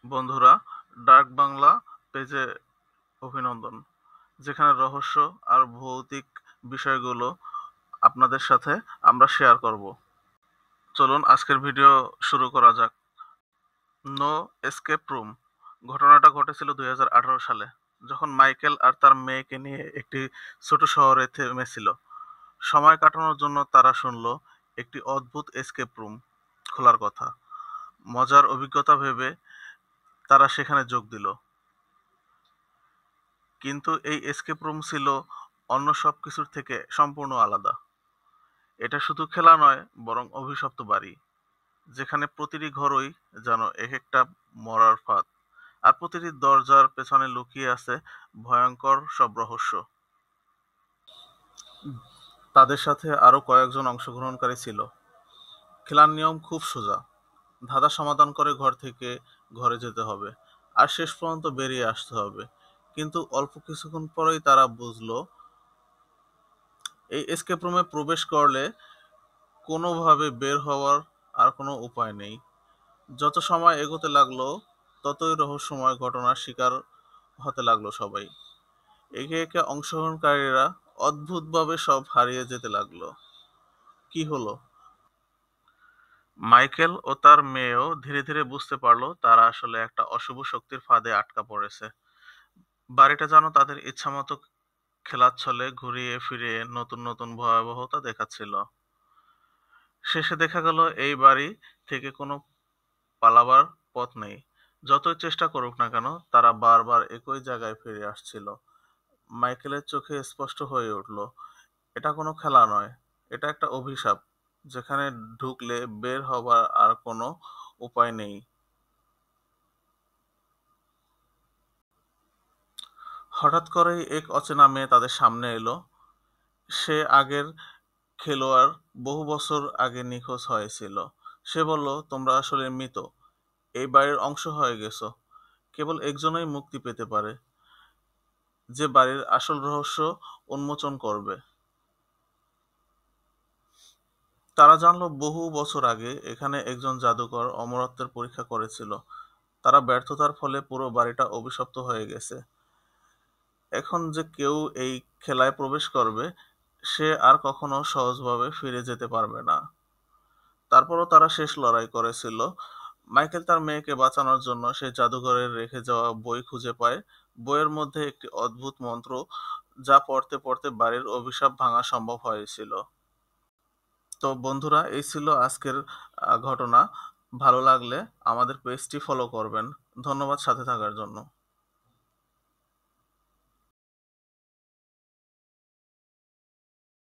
বন্ধুরা, ডার্ক বাংলা পেজে অভিনন্দন, যেখানে রহস্য আর ভৌতিক বিষয়গুলো আপনাদের সাথে আমরা শেয়ার করব। চলুন আজকের ভিডিও শুরু করা যাক। No escape room. ঘটনাটা ঘটেছিল 2018 সালে, যখন মাইকেল আর তার মেয়েকে নিয়ে একটি ছোট শহরে থেমেছিল। সময় কাটানোর জন্য তারা শুনল একটি অদ্ভুত এসকেপ রুম খোলার কথা। মজার অভিজ্ঞতা ভেবে তারা সেখানে যোগ দিল। কিন্তু এই এসকেপ রুম ছিল অন্য সবকিছুর থেকে সম্পূর্ণ আলাদা। এটা শুধু খেলা নয়, বরং অভিশপ্ত বাড়ি, যেখানে প্রতিটি ঘরই যেন এক একটা মরার ফাঁদ, আর প্রতিটি দরজার পেছনে লুকিয়ে আছে ভয়ঙ্কর সব রহস্য। তাদের সাথে আরো কয়েকজন অংশগ্রহণকারী ছিল। খেলার নিয়ম খুব সোজা: ধাঁধা সমাধান করে ঘর থেকে ঘরে যেতে হবে, আর শেষ পর্যন্ত বেরিয়ে আসতে হবে। কিন্তু অল্প কিছুক্ষণ পরেই তারা বুঝলো, এই এসকেপ রুমে প্রবেশ করলে কোনোভাবে বের হওয়ার আর কোনো উপায় নেই। যত সময় এগোতে লাগলো, ততই রহস্যময় ঘটনার শিকার হতে লাগলো সবাই। একে একে অংশগ্রহণকারীরা অদ্ভুতভাবে সব হারিয়ে যেতে লাগলো। কি হলো? মাইকেল ও তার মেয়েও ধীরে ধীরে বুঝতে পারলো তারা আসলে একটা অশুভ শক্তির ফাঁদে আটকা পড়েছে। বাড়িটা যেন তাদের ইচ্ছামতো খেলার ছলে ঘুরিয়ে ফিরিয়ে নতুন নতুন ভয়াবহতা দেখাচ্ছিল। শেষে দেখা গেল এই বাড়ি থেকে কোনো পালাবার পথ নেই। যতই চেষ্টা করুক না কেন, তারা বারবার একই জায়গায় ফিরে আসছিল। মাইকেলের চোখে স্পষ্ট হয়ে উঠল, এটা কোনো খেলা নয়, এটা একটা অভিশাপ, যেখানে ঢুকলে বের হবার আর কোনো উপায় নেই। হঠাৎ করেই এক অচেনা মেয়ে তাদের সামনে এলো। সে আগের খেলোয়াড়, বহু বছর আগে নিখোঁজ হয়েছিল। সে বলল, তোমরা আসলে মৃত, এই বাড়ির অংশ হয়ে গেছো। কেবল একজনই মুক্তি পেতে পারে, যে বাড়ির আসল রহস্য উন্মোচন করবে। তারা জানল বহু বছর আগে এখানে একজন জাদুকর অমরত্বের পরীক্ষা করেছিল। তারা ব্যর্থতার ফলে পুরো বাড়িটা অভিশপ্ত হয়ে গেছে। এখন যে কেউ এই খেলায় প্রবেশ করবে, সে আর কখনো সহজভাবে ফিরে যেতে পারবে না। তারপরও তারা শেষ লড়াই করেছিল। মাইকেল তার মেয়েকে বাঁচানোর জন্য সেই জাদুঘরের রেখে যাওয়া বই খুঁজে পায়। বইয়ের মধ্যে একটি অদ্ভুত মন্ত্র, যা পড়তে পড়তে বাড়ির অভিশাপ ভাঙা সম্ভব হয়েছিল। তো বন্ধুরা, এই ছিল আজকের ঘটনা। ভালো লাগলে আমাদের পেজটি ফলো করবেন। ধন্যবাদ সাথে থাকার জন্য।